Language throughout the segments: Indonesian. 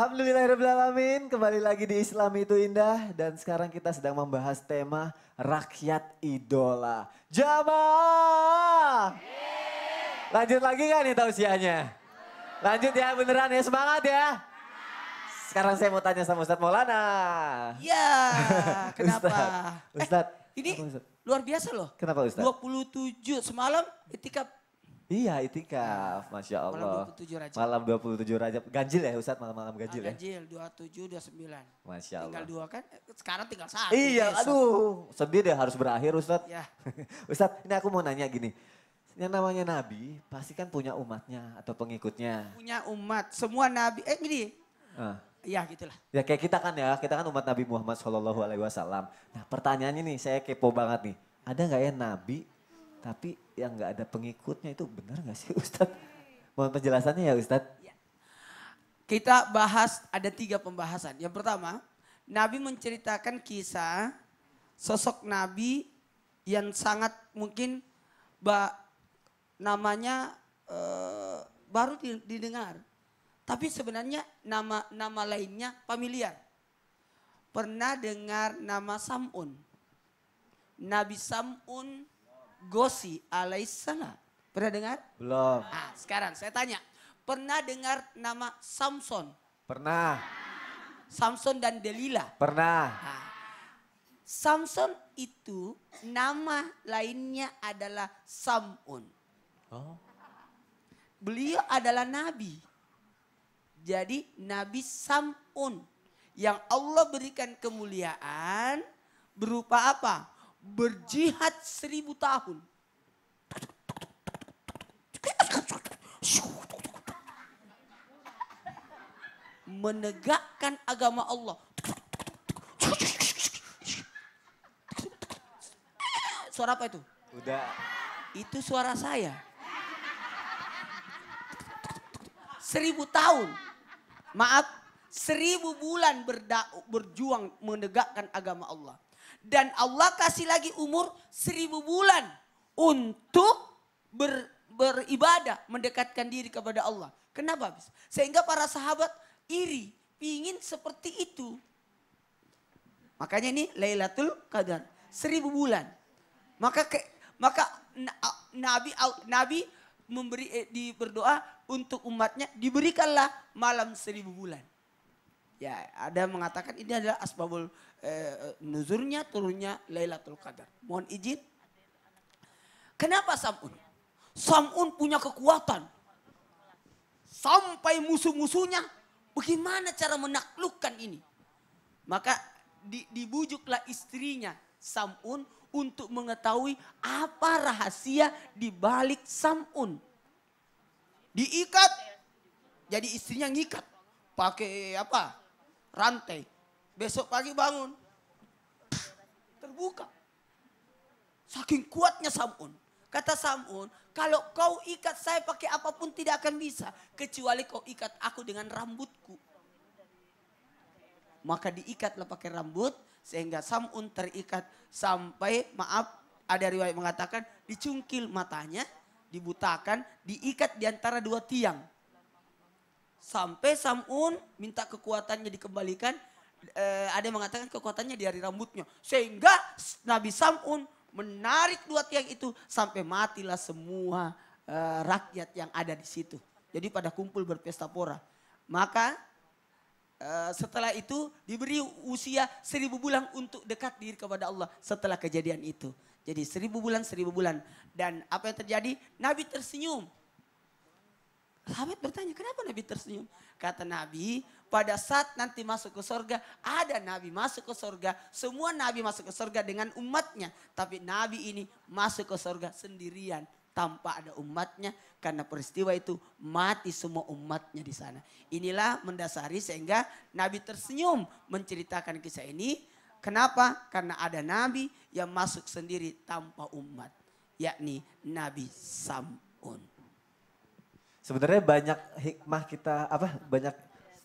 Alhamdulillahirrahmanirrahim. Kembali lagi di Islam itu Indah. Dan sekarang kita sedang membahas tema rakyat idola. Jamaah. Lanjut lagi kan nih tausiahnya? Lanjut ya, beneran ya, semangat ya. Sekarang saya mau tanya sama Ustadz Maulana. Ya, kenapa? Ustadz. Ini apa, Ustadz? luar biasa loh. Kenapa Ustadz? 27 semalam itikaf. Iya, itikaf, Masya Allah. Malam 27 Rajab. Malam 27 Rajab. Ganjil ya Ustadz, malam-malam ganjil ya? Ganjil 27, 29. Masya Allah. Tinggal 2 kan, sekarang tinggal 1. Iya, besok. aduh, sedih deh harus berakhir Ustadz. Ya. Ustadz, ini aku mau nanya gini. Yang namanya Nabi pasti kan punya umatnya atau pengikutnya. Punya umat, semua nabi, gini. Ah. Ya gitulah. Ya kayak kita kan umat Nabi Muhammad SAW. Nah pertanyaannya nih, saya kepo banget nih. Ada nggak ya Nabi tapi yang nggak ada pengikutnya, itu benar nggak sih Ustadz? Mohon penjelasannya ya Ustadz. Ya. Kita bahas ada 3 pembahasan. Yang pertama, Nabi menceritakan kisah sosok Nabi yang sangat mungkin namanya baru didengar. Tapi sebenarnya nama lainnya familiar. Pernah dengar nama Sam'un? Nabi Sam'un Gosi alaihissalam. Pernah dengar? Belum. Nah, sekarang saya tanya. Pernah dengar nama Samson? Pernah. Samson dan Delila? Pernah. Nah, Samson itu nama lainnya adalah Sam'un. Oh. Beliau adalah nabi. Jadi Nabi Sam'un yang Allah berikan kemuliaan berupa apa? Berjihad 1000 tahun. Menegakkan agama Allah. Suara apa itu? Udah. Itu suara saya. 1000 tahun. Maaf, 1000 bulan berjuang menegakkan agama Allah. Dan Allah kasih lagi umur 1000 bulan untuk beribadah, mendekatkan diri kepada Allah. Kenapa? Sehingga para sahabat iri, ingin seperti itu. Makanya ini Lailatul Qadar, 1000 bulan. Maka Nabi berdoa untuk umatnya, diberikanlah malam 1000 bulan. Ya, ada mengatakan ini adalah asbabul nuzurnya, turunnya Lailatul Qadar. Mohon izin. Kenapa Sam'un? Sam'un punya kekuatan. Sampai musuh-musuhnya, bagaimana cara menaklukkan ini? Maka dibujuklah istrinya Sam'un untuk mengetahui apa rahasia di balik Sam'un. Diikat, jadi istrinya ngikat. Pakai apa? Rantai. Besok pagi bangun. Terbuka. Saking kuatnya Sam'un. Kata Sam'un, kalau kau ikat saya pakai apapun tidak akan bisa. Kecuali kau ikat aku dengan rambutku. Maka diikatlah pakai rambut. Sehingga Sam'un terikat sampai, maaf, ada riwayat mengatakan dicungkil matanya, dibutakan, diikat di antara 2 tiang. Sampai Sam'un minta kekuatannya dikembalikan, ada yang mengatakan kekuatannya dari rambutnya. Sehingga Nabi Sam'un menarik 2 tiang itu sampai matilah semua rakyat yang ada di situ. Jadi pada kumpul berpesta pora. Maka setelah itu diberi usia 1000 bulan untuk dekat diri kepada Allah setelah kejadian itu. Jadi 1000 bulan, 1000 bulan. Dan apa yang terjadi? Nabi tersenyum. Sahabat bertanya, kenapa Nabi tersenyum? Kata Nabi, pada saat nanti masuk ke surga, ada Nabi masuk ke surga. Semua Nabi masuk ke surga dengan umatnya. Tapi Nabi ini masuk ke surga sendirian. Tanpa ada umatnya, karena peristiwa itu mati semua umatnya di sana. Inilah mendasari sehingga Nabi tersenyum menceritakan kisah ini. Kenapa? Karena ada Nabi yang masuk sendiri tanpa umat. Yakni Nabi Sam'un. Sebenarnya banyak hikmah kita, banyak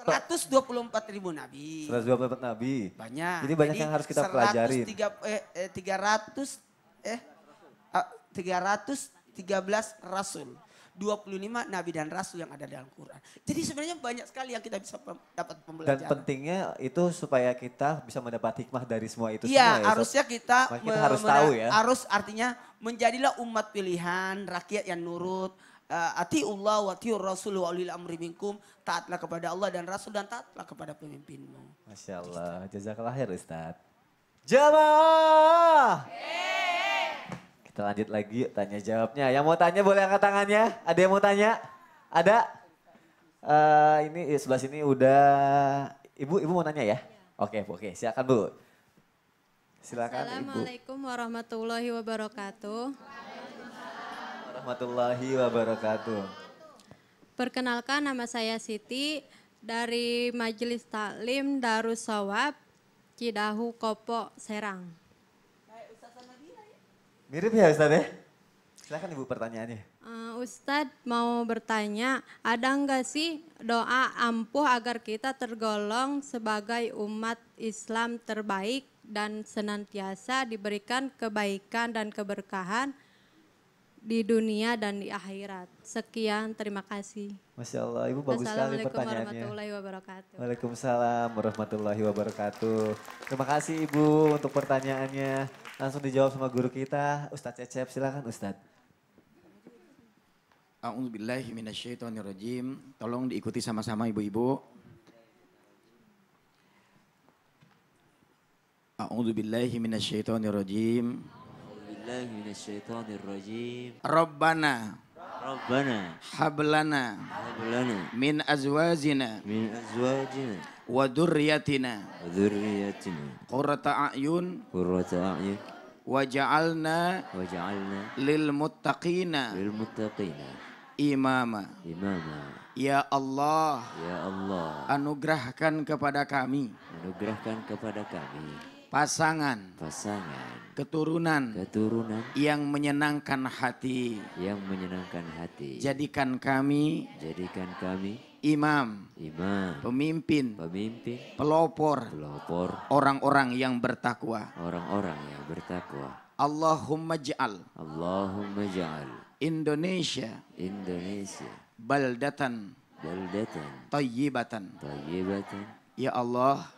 124.000 Nabi. 124 Nabi. Banyak. Jadi banyak yang harus kita pelajari. 313 Rasul. 25 nabi dan rasul yang ada dalam Quran. Jadi sebenarnya banyak sekali yang kita bisa dapat Dan pembelajaran. pentingnya itu supaya kita bisa mendapat hikmah dari semua itu semua Iya, ya Ustaz? harusnya kita, Makanya kita harus tahu ya. Harus artinya menjadilah umat pilihan, rakyat yang nurut. Atiullah wa atiur rasul wa ulil amri minkum. Taatlah kepada Allah dan rasul dan taatlah kepada pemimpinmu. Masya Allah, jazakallah khair Ustaz. Jamaah! Kita lanjut lagi yuk tanya jawabnya. Yang mau tanya boleh angkat tangannya. Ada yang mau tanya? Ada? Ini sebelah sini udah, ibu mau nanya ya? Oke, silakan Bu. Silakan Ibu. Assalamualaikum warahmatullahi wabarakatuh. Warahmatullahi wabarakatuh. Perkenalkan, nama saya Siti dari Majelis Taklim Darusshawab Cidahu Kopo Serang. Mirip ya Ustaz ya? Silakan Ibu pertanyaannya. Ustadz mau bertanya, ada nggak sih doa ampuh agar kita tergolong sebagai umat Islam terbaik dan senantiasa diberikan kebaikan dan keberkahan di dunia dan di akhirat. Sekian, terima kasih. Masya Allah, Ibu bagus sekali Assalamualaikum pertanyaannya. warahmatullahi wabarakatuh. Waalaikumsalam warahmatullahi wabarakatuh. Terima kasih Ibu untuk pertanyaannya. Langsung dijawab sama guru kita, Ustadz Cecep. Silakan Ustadz. A'udzubillahi minasyaitonirrajim. Tolong diikuti sama-sama ibu-ibu. A'udzubillahi minasyaitonirrajim. A'udzubillahi minasyaitonirrajim. Rabbana Rabbana hablana hab lana min azwajina min azwajina wa dzurriyyatina wa dzurriyyatina qurrata a'yun qurrata a'yun waj'alna waj'alna lil muttaqina lil muttaqina imama. imama. Ya Allah, Ya Allah, anugerahkan kepada kami anugerahkan kepada kami pasangan, pasangan, keturunan keturunan yang menyenangkan hati. yang menyenangkan hati. Jadikan kami Jadikan kami imam, imam, pemimpin, pemimpin, pelopor, pelopor, orang-orang yang bertakwa. orang-orang yang bertakwa. Allahumma ja'al Allahumma ja'al Indonesia Indonesia baldatan baldatan tayyibatan. thayyibatan. Ya Allah,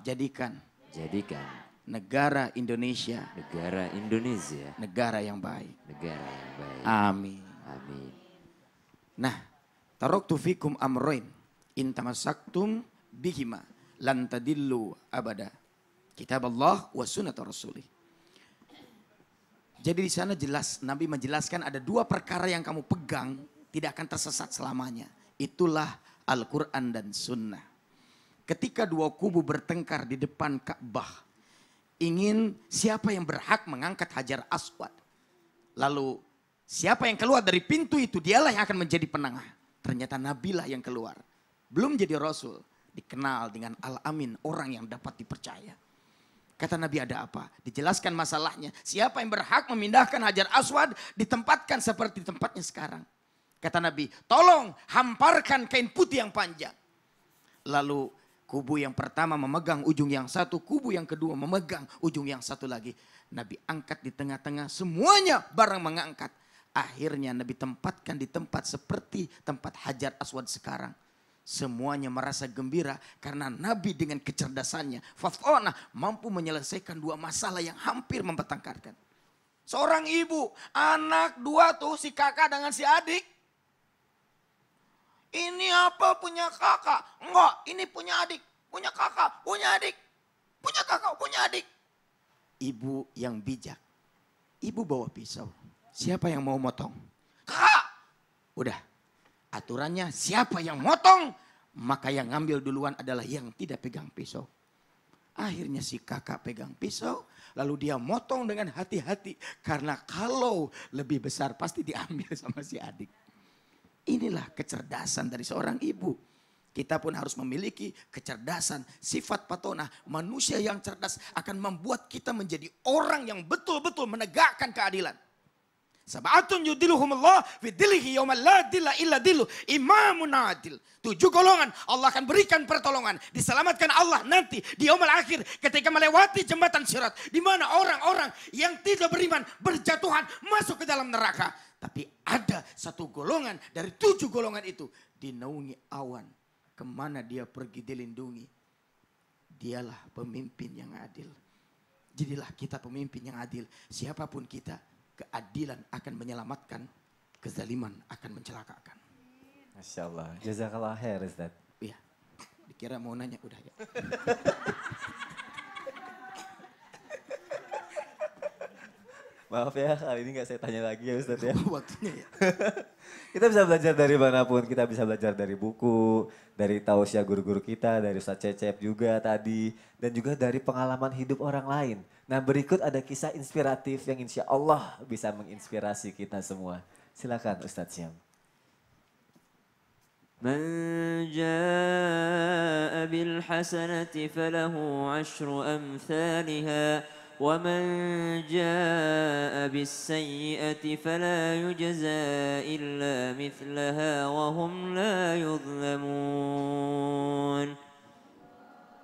jadikan Jadikan negara Indonesia negara Indonesia negara yang baik. negara yang baik. Amin. Amin. Nah, taraktu fikum amroin in tamassaktum bihima lan tadillu abada. Kitab Allah wa sunnat rasulih. Jadi di sana jelas Nabi menjelaskan ada dua perkara yang kamu pegang tidak akan tersesat selamanya. Itulah Al-Quran dan Sunnah. Ketika dua kubu bertengkar di depan Ka'bah, ingin siapa yang berhak mengangkat Hajar Aswad. Lalu siapa yang keluar dari pintu itu, dialah yang akan menjadi penengah. Ternyata Nabilah yang keluar. Belum jadi Rasul, dikenal dengan Al-Amin, orang yang dapat dipercaya. Kata Nabi, ada apa? Dijelaskan masalahnya. Siapa yang berhak memindahkan Hajar Aswad ditempatkan seperti tempatnya sekarang. Kata Nabi, tolong hamparkan kain putih yang panjang. Lalu kubu yang pertama memegang ujung yang satu, kubu yang kedua memegang ujung yang satu lagi. Nabi angkat di tengah-tengah, semuanya bareng mengangkat. Akhirnya Nabi tempatkan di tempat seperti tempat Hajar Aswad sekarang. Semuanya merasa gembira karena Nabi dengan kecerdasannya, Fafona, mampu menyelesaikan dua masalah yang hampir mempertengkarkan. Seorang ibu, anak dua tuh, si kakak dengan si adik. Ini apa punya kakak? Enggak, ini punya adik. Punya kakak, punya adik. Punya kakak, punya adik. Ibu yang bijak. Ibu bawa pisau. Siapa yang mau motong? Kakak. Udah. Aturannya siapa yang motong, maka yang ngambil duluan adalah yang tidak pegang pisau. Akhirnya si kakak pegang pisau, lalu dia motong dengan hati-hati. Karena kalau lebih besar pasti diambil sama si adik. Inilah kecerdasan dari seorang ibu. Kita pun harus memiliki kecerdasan, sifat patona. Manusia yang cerdas akan membuat kita menjadi orang yang betul-betul menegakkan keadilan. Sab'atun yudiluhumullah fi dilihi yawma la dilla illa dilu. Imamun adil. 7 golongan Allah akan berikan pertolongan. Diselamatkan Allah nanti di yaumul akhir ketika melewati jembatan Sirat. Di mana orang-orang yang tidak beriman berjatuhan masuk ke dalam neraka. Tapi ada satu golongan dari 7 golongan itu dinaungi awan. Kemana dia pergi dilindungi. Dialah pemimpin yang adil. Jadilah kita pemimpin yang adil. Siapapun kita, keadilan akan menyelamatkan, kezaliman akan mencelakakan. Masya Allah. Jazakallah khair Ustaz. Iya, dikira mau nanya udah ya. Maaf ya, kali ini gak saya tanya lagi ya Ustaz ya. Waktunya ya. Kita bisa belajar dari manapun, kita bisa belajar dari buku, dari tausiah guru-guru kita, dari Ustaz Cecep juga tadi, dan juga dari pengalaman hidup orang lain. Nah berikut ada kisah inspiratif yang insya Allah bisa menginspirasi kita semua. Silakan Ustaz Syam. من جاء بالحسنة فله عشر أمثالها ومن جاء بالسيئة فلا يجزى إلا مثلها وهم لا يظلمون.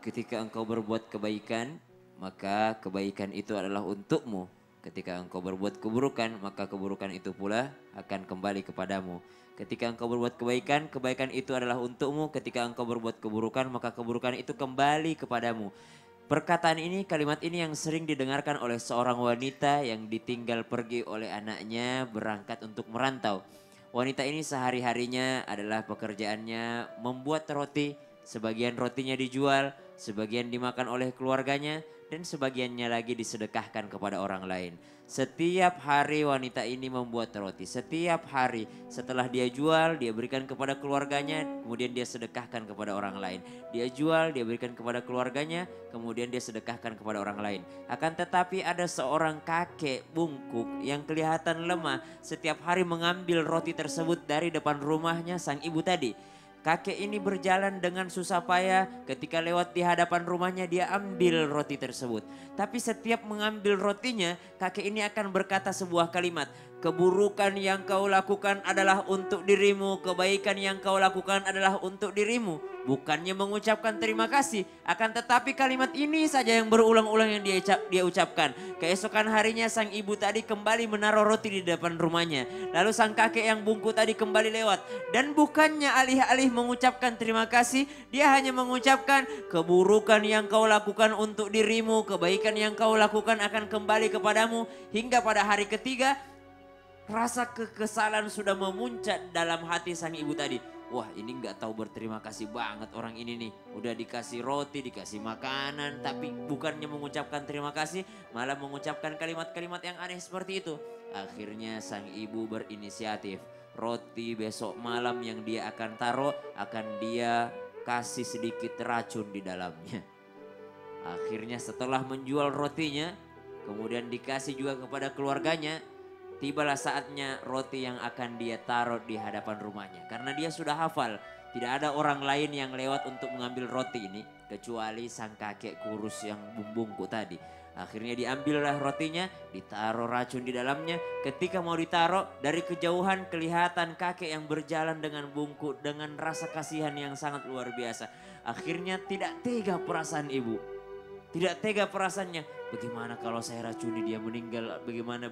Ketika engkau berbuat kebaikan, maka kebaikan itu adalah untukmu. Ketika engkau berbuat keburukan, maka keburukan itu pula akan kembali kepadamu. Ketika engkau berbuat kebaikan, kebaikan itu adalah untukmu. Ketika engkau berbuat keburukan, maka keburukan itu kembali kepadamu. Perkataan ini, kalimat ini yang sering didengarkan oleh seorang wanita yang ditinggal pergi oleh anaknya berangkat untuk merantau. Wanita ini sehari-harinya adalah pekerjaannya membuat roti. Sebagian rotinya dijual, sebagian dimakan oleh keluarganya, dan sebagiannya lagi disedekahkan kepada orang lain. Setiap hari wanita ini membuat roti. Setiap hari setelah dia jual, dia berikan kepada keluarganya, kemudian dia sedekahkan kepada orang lain. Dia jual, dia berikan kepada keluarganya, kemudian dia sedekahkan kepada orang lain. Akan tetapi ada seorang kakek bungkuk yang kelihatan lemah, setiap hari mengambil roti tersebut dari depan rumahnya sang ibu tadi. Kakek ini berjalan dengan susah payah, ketika lewat di hadapan rumahnya dia ambil roti tersebut. Tapi setiap mengambil rotinya, kakek ini akan berkata sebuah kalimat. Keburukan yang kau lakukan adalah untuk dirimu, kebaikan yang kau lakukan adalah untuk dirimu. Bukannya mengucapkan terima kasih, akan tetapi kalimat ini saja yang berulang-ulang yang dia ucapkan. Keesokan harinya sang ibu tadi kembali menaruh roti di depan rumahnya. Lalu sang kakek yang bungkuk tadi kembali lewat. Dan bukannya alih-alih mengucapkan terima kasih, dia hanya mengucapkan keburukan yang kau lakukan untuk dirimu, kebaikan yang kau lakukan akan kembali kepadamu. Hingga pada hari ketiga, rasa kekesalan sudah memuncak dalam hati sang ibu tadi. Wah, ini nggak tahu berterima kasih banget orang ini nih. Udah dikasih roti, dikasih makanan, tapi bukannya mengucapkan terima kasih, malah mengucapkan kalimat-kalimat yang aneh seperti itu. Akhirnya sang ibu berinisiatif. Roti besok malam yang dia akan taruh, akan dia kasih sedikit racun di dalamnya. Akhirnya setelah menjual rotinya, kemudian dikasih juga kepada keluarganya. Tibalah saatnya roti yang akan dia taruh di hadapan rumahnya. Karena dia sudah hafal, tidak ada orang lain yang lewat untuk mengambil roti ini. Kecuali sang kakek kurus yang bungkuk tadi. Akhirnya diambillah rotinya, ditaruh racun di dalamnya. Ketika mau ditaruh, dari kejauhan kelihatan kakek yang berjalan dengan bungkuk, dengan rasa kasihan yang sangat luar biasa. Akhirnya tidak tega perasaan ibu. Tidak tega perasaannya. Bagaimana kalau saya racuni dia meninggal, bagaimana.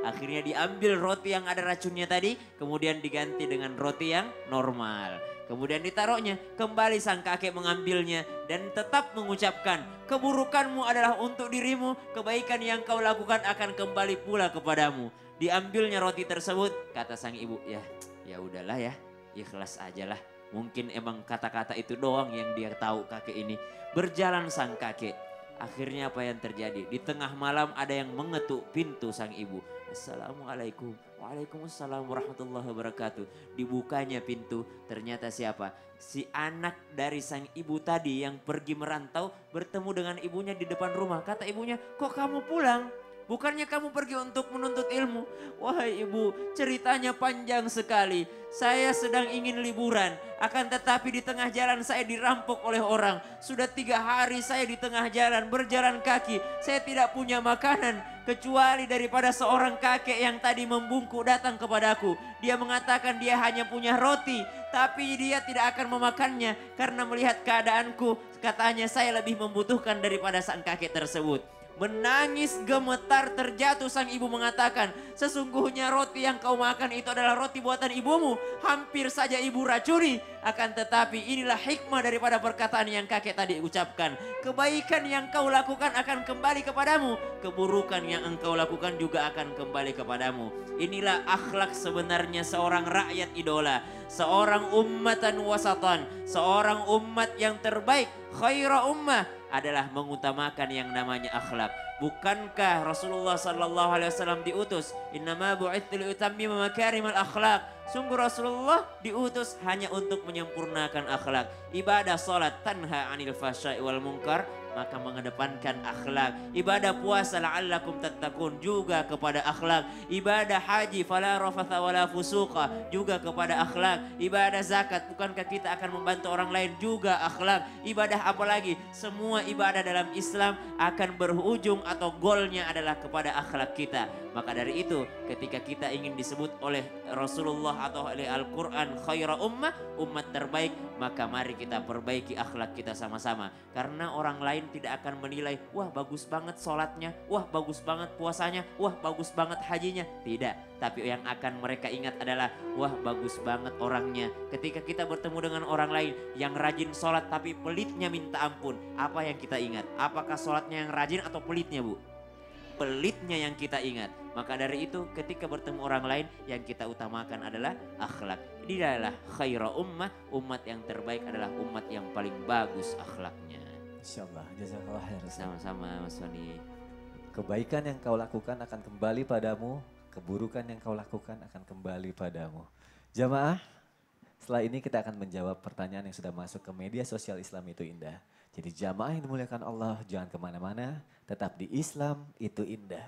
Akhirnya diambil roti yang ada racunnya tadi, kemudian diganti dengan roti yang normal. Kemudian ditaruhnya, kembali sang kakek mengambilnya dan tetap mengucapkan, keburukanmu adalah untuk dirimu, kebaikan yang kau lakukan akan kembali pula kepadamu. Diambilnya roti tersebut, kata sang ibu, ya udahlah ya, ikhlas aja lah. Mungkin emang kata-kata itu doang yang dia tahu kakek ini. Berjalan sang kakek. Akhirnya apa yang terjadi? Di tengah malam ada yang mengetuk pintu sang ibu. Assalamualaikum. Waalaikumsalam warahmatullahi wabarakatuh. Dibukanya pintu, ternyata siapa? Si anak dari sang ibu tadi yang pergi merantau bertemu dengan ibunya di depan rumah. Kata ibunya, kok kamu pulang? Bukannya kamu pergi untuk menuntut ilmu? Wahai ibu, ceritanya panjang sekali. Saya sedang ingin liburan, akan tetapi di tengah jalan saya dirampok oleh orang. Sudah 3 hari saya di tengah jalan, berjalan kaki. Saya tidak punya makanan, kecuali daripada seorang kakek yang tadi membungkuk datang kepadaku. Dia mengatakan dia hanya punya roti, tapi dia tidak akan memakannya. Karena melihat keadaanku, katanya saya lebih membutuhkan daripada sang kakek tersebut. Menangis gemetar terjatuh sang ibu mengatakan, sesungguhnya roti yang kau makan itu adalah roti buatan ibumu. Hampir saja ibu racuni. Akan tetapi inilah hikmah daripada perkataan yang kakek tadi ucapkan. Kebaikan yang kau lakukan akan kembali kepadamu. Keburukan yang engkau lakukan juga akan kembali kepadamu. Inilah akhlak sebenarnya seorang rakyat idola. Seorang ummatan wasatan. Seorang umat yang terbaik. Khaira ummah adalah mengutamakan yang namanya akhlak. Bukankah Rasulullah sallallahu alaihi wasallam diutus, innama bu'itsu liutammima makarimal akhlak. Sungguh Rasulullah diutus hanya untuk menyempurnakan akhlak. Ibadah salat tanha 'anil fahsya'i wal munkar, maka mengedepankan akhlak. Ibadah puasa la'allakum tattaqun juga kepada akhlak. Ibadah haji fala rafatha wala fusuqa juga kepada akhlak. Ibadah zakat, bukankah kita akan membantu orang lain juga akhlak. Ibadah apalagi? Semua ibadah dalam Islam akan berujung atau goalnya adalah kepada akhlak kita. Maka dari itu ketika kita ingin disebut oleh Rasulullah atau oleh Al-Quran khaira ummah, umat terbaik, maka mari kita perbaiki akhlak kita sama-sama. Karena orang lain tidak akan menilai, wah bagus banget sholatnya, wah bagus banget puasanya, wah bagus banget hajinya. Tidak, tapi yang akan mereka ingat adalah, wah bagus banget orangnya. Ketika kita bertemu dengan orang lain yang rajin sholat tapi pelitnya minta ampun, apa yang kita ingat? Apakah sholatnya yang rajin atau pelitnya, Bu? Pelitnya yang kita ingat. Maka dari itu ketika bertemu orang lain yang kita utamakan adalah akhlak. Dia adalah khaira ummah, umat yang terbaik adalah umat yang paling bagus akhlaknya. Insyaallah, jazakallah khair. Sama-sama Mas Soni. Kebaikan yang kau lakukan akan kembali padamu, keburukan yang kau lakukan akan kembali padamu. Jamaah, setelah ini kita akan menjawab pertanyaan yang sudah masuk ke media sosial Islam itu indah. Jadi jamaah yang dimuliakan Allah, jangan kemana-mana, tetap di Islam itu indah.